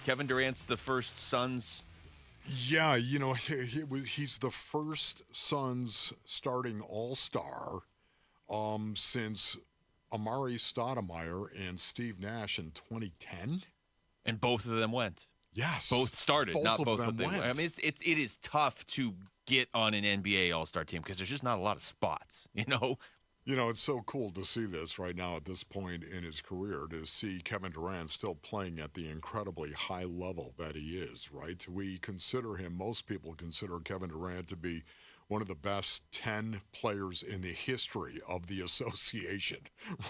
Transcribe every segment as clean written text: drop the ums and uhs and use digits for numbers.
Kevin Durant's the first Suns. Yeah, he's the first Suns starting All-Star since Amari Stoudemire and Steve Nash in 2010. And both of them went. Yes. Both started, not both of them went. I mean, it is tough to get on an NBA All-Star team because there's just not a lot of spots, It's so cool to see this right now at this point in his career, to see Kevin Durant still playing at the incredibly high level that he is, right? Most people consider Kevin Durant to be one of the best 10 players in the history of the association,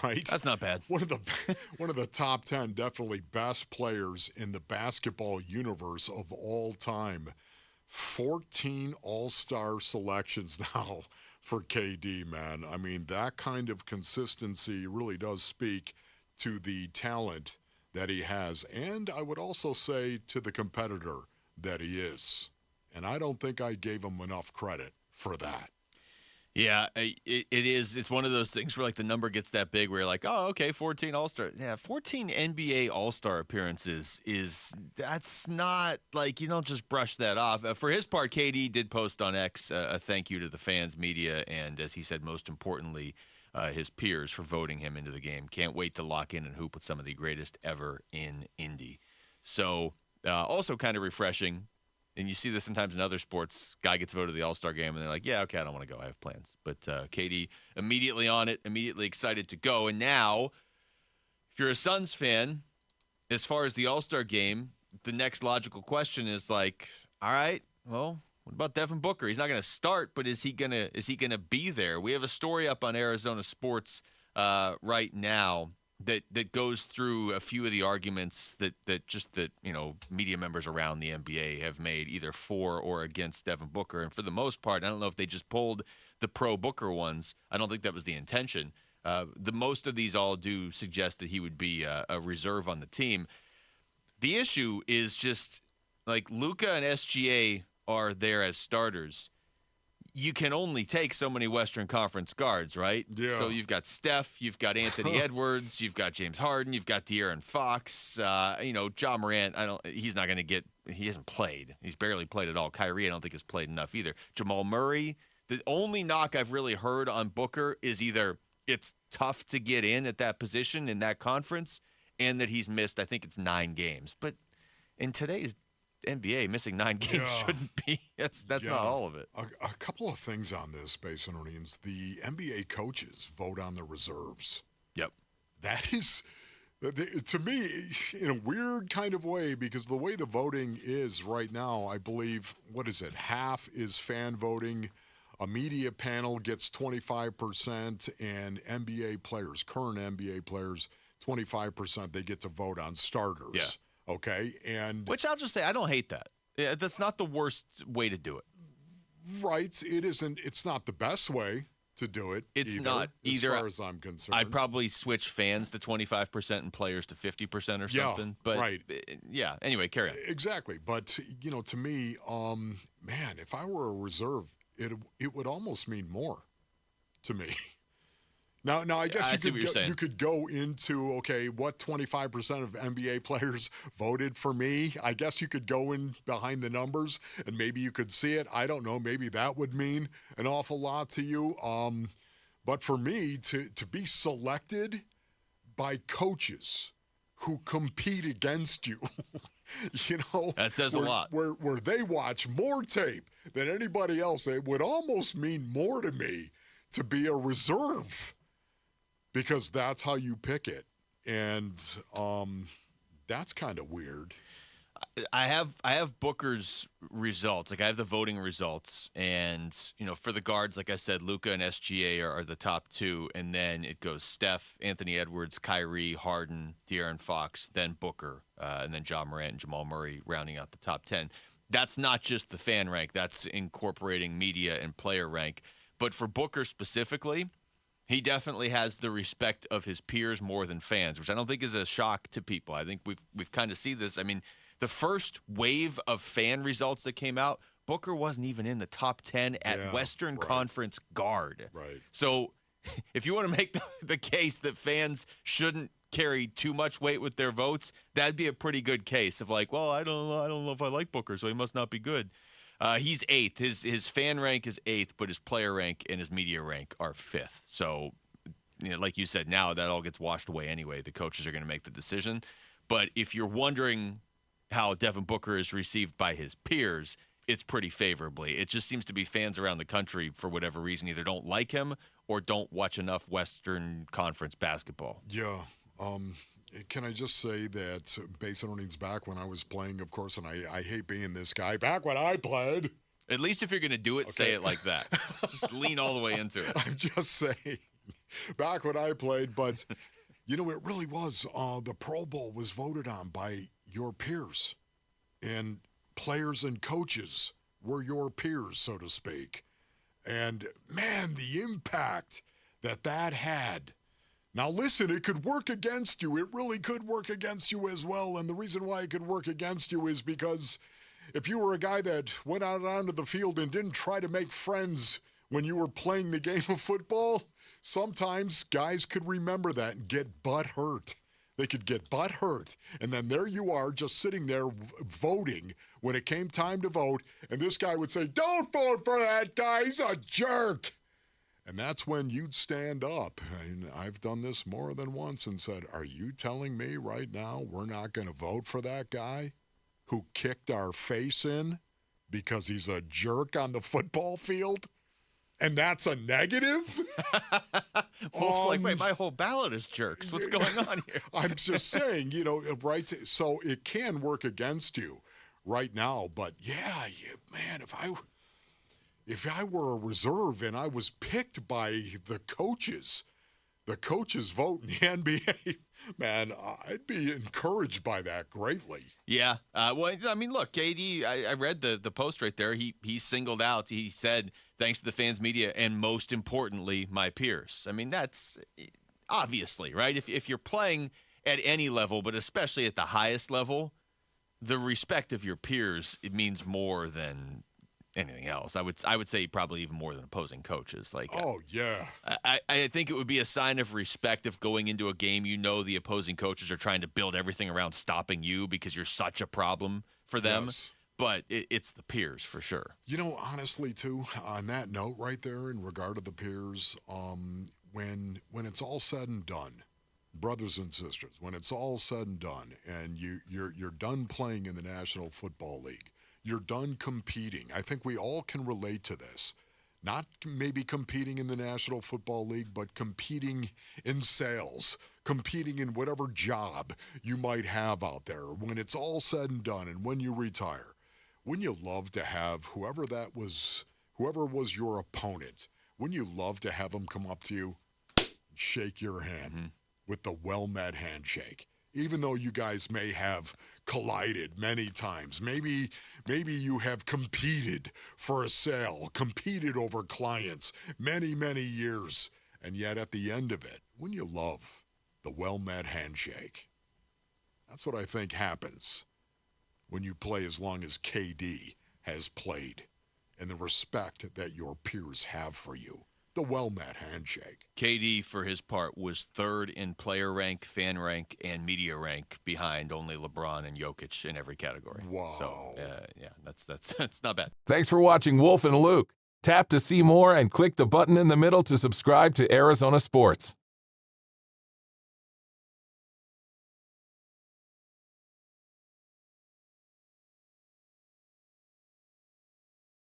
right? That's not bad. One of the top 10 definitely best players in the basketball universe of all time. 14 All-Star selections now for KD, man. I mean, that kind of consistency really does speak to the talent that he has, and I would also say to the competitor that he is. And I don't think I gave him enough credit for that. Yeah, it is. It's one of those things where, like, the number gets that big where you're like, oh, okay, 14 All-Star. Yeah, 14 NBA All-Star appearances that's not, like, you don't just brush that off. For his part, KD did post on X a thank you to the fans, media, and, as he said, most importantly, his peers for voting him into the game. Can't wait to lock in and hoop with some of the greatest ever in Indy. So, also kind of refreshing. And you see this sometimes in other sports. Guy gets voted to the All-Star game, and they're like, yeah, okay, I don't want to go. I have plans. But KD immediately on it, immediately excited to go. And now, if you're a Suns fan, as far as the All-Star game, the next logical question is like, all right, well, what about Devin Booker? He's not going to start, but is he gonna be there? We have a story up on Arizona Sports right now that goes through a few of the arguments that media members around the NBA have made either for or against Devin Booker. And for the most part, I don't know if they just pulled the pro Booker ones. I don't think that was the intention. The most of these all do suggest that he would be a reserve on the team. The issue is just like Luka and SGA are there as starters. You can only take so many Western Conference guards, right? Yeah. So you've got Steph, you've got Anthony Edwards, you've got James Harden, you've got De'Aaron Fox. Ja Morant, he hasn't played. He's barely played at all. Kyrie, I don't think has played enough either. Jamal Murray. The only knock I've really heard on Booker is either it's tough to get in at that position in that conference, and that he's missed, I think it's 9 games. But in today's NBA, missing 9 games shouldn't be. That's not all of it. A couple of things on this, Basin Orleans. The NBA coaches vote on the reserves. Yep. That is, to me, in a weird kind of way, because the way the voting is right now, I believe, half is fan voting. A media panel gets 25%, and NBA players, current NBA players, 25%, they get to vote on starters. Yeah. Okay, and which I'll just say I don't hate that. Yeah, that's not the worst way to do it. Right, it isn't. It's not the best way to do it. It's not either, as far as I'm concerned. I'd probably switch fans to 25% and players to 50% or something. But right. Yeah. Anyway, carry on. Exactly, but to me, man, if I were a reserve, it would almost mean more to me. Now I guess you could go into, okay, what 25% of NBA players voted for me? I guess you could go in behind the numbers and maybe you could see it. I don't know. Maybe that would mean an awful lot to you. But for me, to be selected by coaches who compete against you, that says a lot. Where they watch more tape than anybody else, it would almost mean more to me to be a reserve. Because that's how you pick it, and that's kind of weird. I have Booker's results. Like I have the voting results, and for the guards, like I said, Luka and SGA are the top 2, and then it goes Steph, Anthony Edwards, Kyrie, Harden, De'Aaron Fox, then Booker, and then Ja Morant and Jamal Murray rounding out the top 10. That's not just the fan rank; that's incorporating media and player rank. But for Booker specifically, he definitely has the respect of his peers more than fans, which I don't think is a shock to people. I think we've kind of seen this. I mean, the first wave of fan results that came out, Booker wasn't even in the top 10 at Western Conference guard. Right. So if you want to make the case that fans shouldn't carry too much weight with their votes, that'd be a pretty good case of like, well, I don't know if I like Booker, so he must not be good. He's 8th. His fan rank is 8th, but his player rank and his media rank are 5th. So, like you said, now that all gets washed away anyway. The coaches are going to make the decision. But if you're wondering how Devin Booker is received by his peers, it's pretty favorably. It just seems to be fans around the country, for whatever reason, either don't like him or don't watch enough Western Conference basketball. Yeah. Can I just say that base earnings back when I was playing, of course, and I hate being this guy, back when I played. At least if you're going to do it, say it like that. Just lean all the way into it. I'm just saying, back when I played, but, it really was. The Pro Bowl was voted on by your peers, and players and coaches were your peers, so to speak. And, man, the impact that had. Now, listen, it could work against you. It really could work against you as well. And the reason why it could work against you is because if you were a guy that went out onto the field and didn't try to make friends when you were playing the game of football, sometimes guys could remember that and get butt hurt. They could get butt hurt. And then there you are just sitting there voting when it came time to vote. And this guy would say, don't vote for that guy. He's a jerk. And that's when you'd stand up, and I've done this more than once, and said, are you telling me right now we're not going to vote for that guy who kicked our face in because he's a jerk on the football field? And that's a negative? Wolf's like, wait, my whole ballot is jerks. What's going on here? I'm just saying, right? So it can work against you right now. But, yeah, man, if I were a reserve and I was picked by the coaches vote in the NBA, man, I'd be encouraged by that greatly. Yeah. Well, I mean, look, KD, I read the post right there. He singled out, he said, thanks to the fans, media, and most importantly, my peers. I mean, that's obviously, right? If you're playing at any level, but especially at the highest level, the respect of your peers, it means more than anything else. I would say probably even more than opposing coaches. Like, oh yeah, I think it would be a sign of respect if going into a game, the opposing coaches are trying to build everything around stopping you because you're such a problem for them. Yes. But it's the peers for sure. Honestly, too, on that note right there, in regard to the peers, when it's all said and done, brothers and sisters, when it's all said and done, and you're done playing in the National Football League. You're done competing. I think we all can relate to this. Not maybe competing in the National Football League, but competing in sales, competing in whatever job you might have out there. When it's all said and done and when you retire, wouldn't you love to have whoever was your opponent, wouldn't you love to have them come up to you and shake your hand with the well-met handshake? Even though you guys may have collided many times, maybe you have competed for a sale, competed over clients many, many years, and yet at the end of it, wouldn't you love the well-met handshake? That's what I think happens when you play as long as KD has played, and the respect that your peers have for you. The well-met handshake. KD, for his part, was 3rd in player rank, fan rank, and media rank, behind only LeBron and Jokic in every category. Wow. So, yeah, that's not bad. Thanks for watching Wolf and Luke. Tap to see more and click the button in the middle to subscribe to Arizona Sports.